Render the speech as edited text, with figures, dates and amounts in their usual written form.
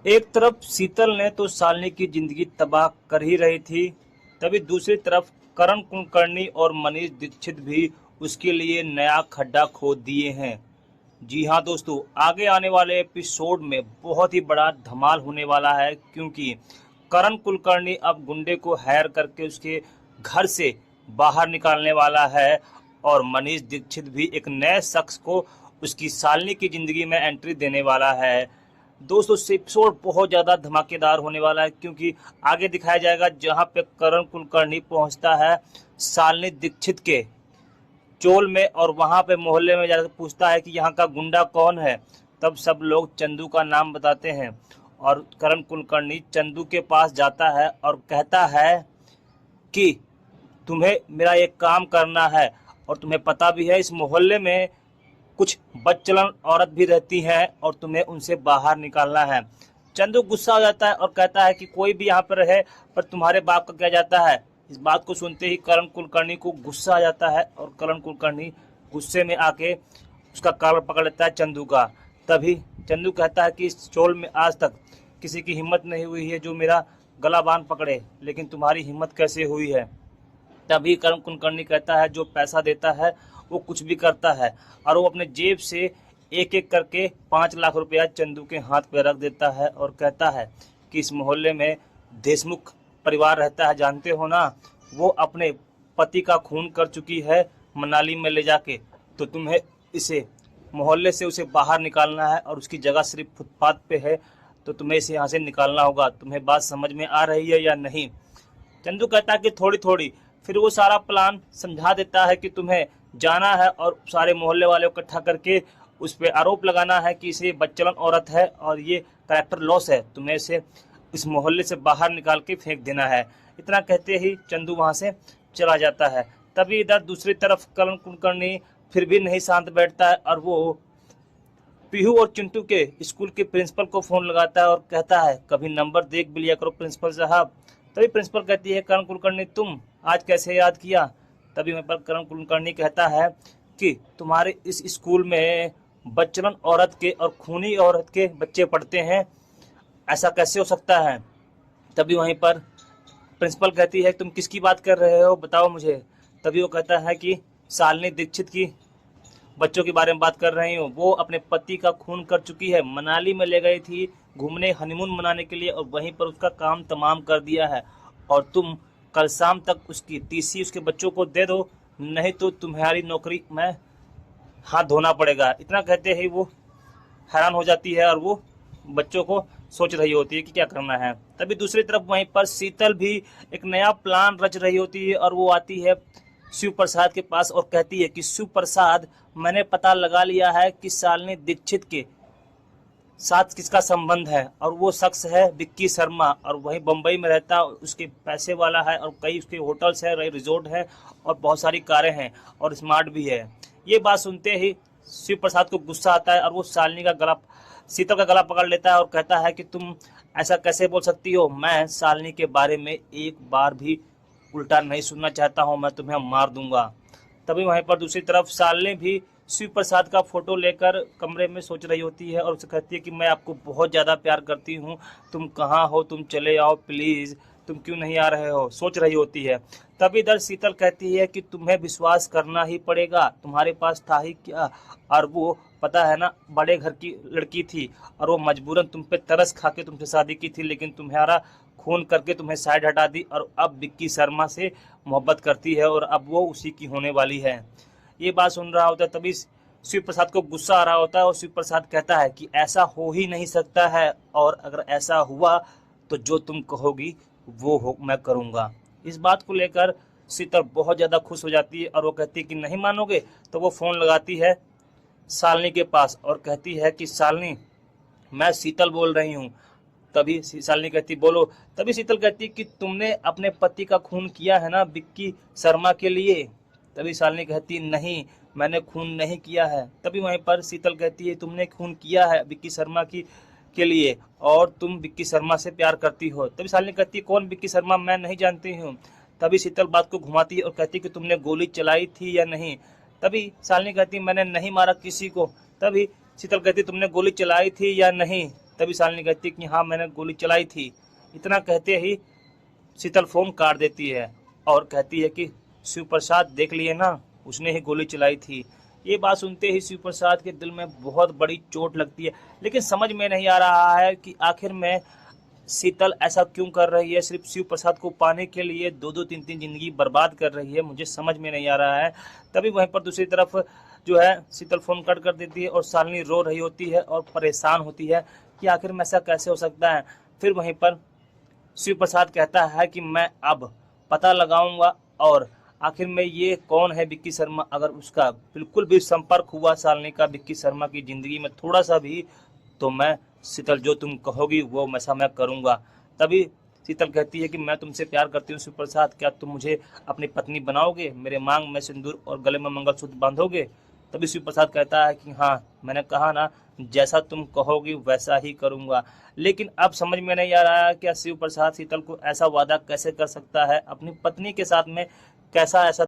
एक तरफ शीतल ने तो शालिनी की जिंदगी तबाह कर ही रही थी, तभी दूसरी तरफ करण कुलकर्णी और मनीष दीक्षित भी उसके लिए नया खड्डा खोद दिए हैं। जी हाँ दोस्तों, आगे आने वाले एपिसोड में बहुत ही बड़ा धमाल होने वाला है, क्योंकि करण कुलकर्णी अब गुंडे को हायर करके उसके घर से बाहर निकालने वाला है और मनीष दीक्षित भी एक नए शख्स को उसकी शालिनी की जिंदगी में एंट्री देने वाला है। दोस्तों एपिसोड बहुत ज़्यादा धमाकेदार होने वाला है, क्योंकि आगे दिखाया जाएगा जहां पे करण कुलकर्णी पहुंचता है शालिनी दीक्षित के चोल में और वहां पे मोहल्ले में जाकर पूछता है कि यहाँ का गुंडा कौन है। तब सब लोग चंदू का नाम बताते हैं और करण कुलकर्णी चंदू के पास जाता है और कहता है कि तुम्हें मेरा एक काम करना है और तुम्हें पता भी है इस मोहल्ले में कुछ बदचलन औरत भी रहती हैं और तुम्हें उनसे बाहर निकालना है। चंदू गुस्सा हो जाता है और कहता है कि कोई भी यहाँ पर रहे पर तुम्हारे बाप का क्या जाता है। इस बात को सुनते ही करण कुलकर्णी को गुस्सा आ जाता है और करण कुलकर्णी गुस्से में आके उसका कॉलर पकड़ लेता है चंदू का। तभी चंदू कहता है कि इस चोल में आज तक किसी की हिम्मत नहीं हुई है जो मेरा गला बांध पकड़े, लेकिन तुम्हारी हिम्मत कैसे हुई है। तभी करण कुलकर्णी कहता है जो पैसा देता है वो कुछ भी करता है, और वो अपने जेब से एक एक करके 5 लाख रुपया चंदू के हाथ पे रख देता है और कहता है कि इस मोहल्ले में देशमुख परिवार रहता है, जानते हो ना, वो अपने पति का खून कर चुकी है मनाली में ले जाके, तो तुम्हें इसे मोहल्ले से उसे बाहर निकालना है और उसकी जगह सिर्फ फुटपाथ पे है, तो तुम्हें इसे यहाँ से निकालना होगा। तुम्हें बात समझ में आ रही है या नहीं। चंदू कहता है कि थोड़ी थोड़ी। फिर वो सारा प्लान समझा देता है कि तुम्हें जाना है और सारे मोहल्ले वाले को इकट्ठा करके उस पर आरोप लगाना है कि इसे बदचलन औरत है और ये कैरेक्टर लॉस है, तुम्हें इसे इस मोहल्ले से बाहर निकाल के फेंक देना है। इतना कहते ही चंदू वहाँ से चला जाता है। तभी इधर दूसरी तरफ करण कुलकर्णी फिर भी नहीं शांत बैठता है और वो पीहू और चिंटू के स्कूल के प्रिंसिपल को फ़ोन लगाता है और कहता है कभी नंबर देख भी लिया करो प्रिंसिपल साहब। तभी प्रिंसिपल कहती है करण कुलकर्णी तुम आज कैसे याद किया। तभी वहाँ पर करण कुलकर्णी कहता है कि तुम्हारे इस स्कूल में बदचलन औरत के और खूनी औरत के बच्चे पढ़ते हैं, ऐसा कैसे हो सकता है। तभी वहीं पर प्रिंसिपल कहती है तुम किसकी बात कर रहे हो, बताओ मुझे। तभी वो कहता है कि शालिनी दीक्षित की बच्चों के बारे में बात कर रही हूँ। वो अपने पति का खून कर चुकी है, मनाली में ले गई थी घूमने हनीमून मनाने के लिए और वहीं पर उसका काम तमाम कर दिया है, और तुम कल शाम तक उसकी टीसी उसके बच्चों को दे दो, नहीं तो तुम्हारी नौकरी में हाथ धोना पड़ेगा। इतना कहते ही वो हैरान हो जाती है और वो बच्चों को सोच रही होती है कि क्या करना है। तभी दूसरी तरफ वहीं पर शीतल भी एक नया प्लान रच रही होती है और वो आती है शिव प्रसाद के पास और कहती है कि शिव प्रसाद, मैंने पता लगा लिया है कि शालिनी दीक्षित के साथ किसका संबंध है, और वो शख्स है विक्की शर्मा, और वही बम्बई में रहता है, उसके पैसे वाला है और कई उसके होटल्स है, रिजोर्ट है और बहुत सारी कारें हैं और स्मार्ट भी है। ये बात सुनते ही शिव प्रसाद को गुस्सा आता है और वो शीतल का गला पकड़ लेता है और कहता है कि तुम ऐसा कैसे बोल सकती हो, मैं शालिनी के बारे में एक बार भी उल्टा नहीं सुनना चाहता हूँ, मैं तुम्हें मार दूंगा। तभी वहीं पर दूसरी तरफ शालिनी भी शिव प्रसाद का फोटो लेकर कमरे में सोच रही होती है और उसे कहती है कि मैं आपको बहुत ज़्यादा प्यार करती हूँ, तुम कहाँ हो, तुम चले आओ प्लीज़, तुम क्यों नहीं आ रहे हो, सोच रही होती है। तभी इधर शीतल कहती है कि तुम्हें विश्वास करना ही पड़ेगा, तुम्हारे पास था ही क्या, और वो पता है ना बड़े घर की लड़की थी और वो मजबूरन तुम पे तरस खा के तुमसे शादी की थी, लेकिन तुम्हारा खून करके तुम्हें साइड हटा दी और अब विक्की शर्मा से मोहब्बत करती है और अब वो उसी की होने वाली है। ये बात सुन रहा होता है तभी शिव प्रसाद को गुस्सा आ रहा होता है और शिव प्रसाद कहता है कि ऐसा हो ही नहीं सकता है, और अगर ऐसा हुआ तो जो तुम कहोगी वो हो मैं करूँगा। इस बात को लेकर शीतल बहुत ज़्यादा खुश हो जाती है और वो कहती है कि नहीं मानोगे। तो वो फ़ोन लगाती है शालिनी के पास और कहती है कि शालिनी, मैं शीतल बोल रही हूँ। तभी शालिनी कहती बोलो। तभी शीतल कहती कि तुमने अपने पति का खून किया है ना विक्की शर्मा के लिए। तभी शालिनी कहती नहीं, मैंने खून नहीं किया है। तभी वहीं पर शीतल कहती है तुमने खून किया है विक्की शर्मा की के लिए और तुम विक्की शर्मा से प्यार करती हो। तभी शालिनी कहती है कौन विक्की शर्मा, मैं नहीं जानती हूँ। तभी शीतल बात को घुमाती है और कहती कि तुमने गोली चलाई थी या नहीं। तभी शालिनी कहती मैंने नहीं मारा किसी को। तभी शीतल कहती तुमने गोली चलाई थी या नहीं। तभी शालिनी कहती है कि हाँ मैंने गोली चलाई थी। इतना कहते ही शीतल फोन काट देती है और कहती है कि शिव प्रसाद देख लिए ना, उसने ही गोली चलाई थी। ये बात सुनते ही शिव प्रसाद के दिल में बहुत बड़ी चोट लगती है, लेकिन समझ में नहीं आ रहा है कि आखिर में शीतल ऐसा क्यों कर रही है। सिर्फ शिव प्रसाद को पाने के लिए 2-2 3-3 जिंदगी बर्बाद कर रही है, मुझे समझ में नहीं आ रहा है। तभी वहीं पर दूसरी तरफ जो है शीतल फोन कट कर देती है और शालिनी रो रही होती है और परेशान होती है कि आखिर में ऐसा कैसे हो सकता है। फिर वहीं पर शिव प्रसाद कहता है कि मैं अब पता लगाऊंगा और आखिर में ये कौन है विक्की शर्मा। अगर उसका बिल्कुल भी संपर्क हुआ शालिनी का विक्की शर्मा की ज़िंदगी में थोड़ा सा भी, तो मैं शीतल जो तुम कहोगी वो वैसा मैं करूँगा। तभी शीतल कहती है कि मैं तुमसे प्यार करती हूँ शिव प्रसाद, क्या तुम मुझे अपनी पत्नी बनाओगे, मेरे मांग में सिंदूर और गले में मंगलसूत्र बांधोगे। तभी शिव प्रसाद कहता है कि हाँ मैंने कहा ना, जैसा तुम कहोगी वैसा ही करूँगा। लेकिन अब समझ में नहीं आ रहा है क्या शिव प्रसाद शीतल को ऐसा वादा कैसे कर सकता है, अपनी पत्नी के साथ में कैसा ऐसा